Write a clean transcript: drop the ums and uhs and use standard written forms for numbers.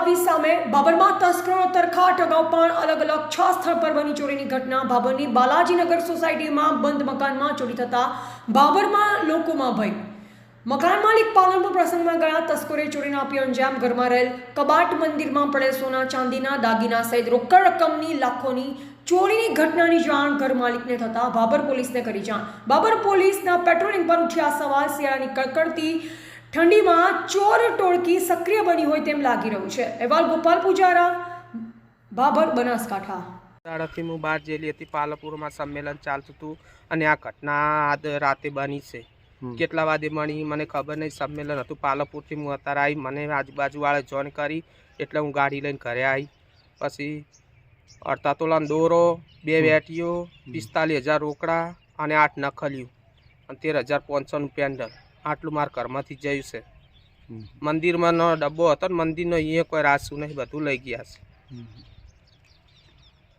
આવી સામે બાબરમાં તસ્કરોનો તરખાટ અગાઉ પણ અલગ અલગ 6 સ્થળ પર બની ચોરીની ઘટના। બાબરની બાલાજીનગર સોસાયટીમાં બંધ મકાનમાં ચોરી થતા બાબરમાં લોકોમાં ભય। મકાન માલિક પાલનપુર પ્રસંગમાં ગયા તસ્કરોએ ચોરીને આપ્યો અંજામ। ઘરમાં રહેલ કબાટ મંદિરમાં પડેલ સોના ચાંદીના દાગીના સહિત રોકડ રકમની લાખોની ચોરીની ઘટનાની જાણ ઘર માલિકને થતા બાબર પોલીસને કરી જાણ। બાબર પોલીસના પેટ્રોલિંગ પર ઉઠ્યા સવાલ। શિયાળાની કડકડતી ઠંડીમાં ચોર ટોળકી સક્રિય બની હોય તેમ લાગી રહ્યું છે। અહેવાલ ગોપાલ પૂજારા, બાબર, બનાસકાંઠા। શાળાથી હું બહાર જેલી હતી, પાલનપુરમાં સંમેલન ચાલતું હતું અને આ ઘટના આજ રાતે બની છે। કેટલા વાગે બની મને ખબર નહીં। સંમેલન હતું પાલનપુરથી હું અત્યારે આવી, મને આજુબાજુવાળા જોઈન કરી એટલે હું ગાડી લઈને ઘરે આવી। પછી 18 તોલાનો દોરો, 2 વેટીઓ, 45,000 રોકડા અને 8 નખલિયું અને 13,500નું પેન્ડલ, આટલું મારા ઘરમાંથી જયું છે। મંદિરમાં ડબ્બો હતો ને મંદિરનો, અહીંયા કોઈ રાસું નહીં, બધું લઈ ગયા છે।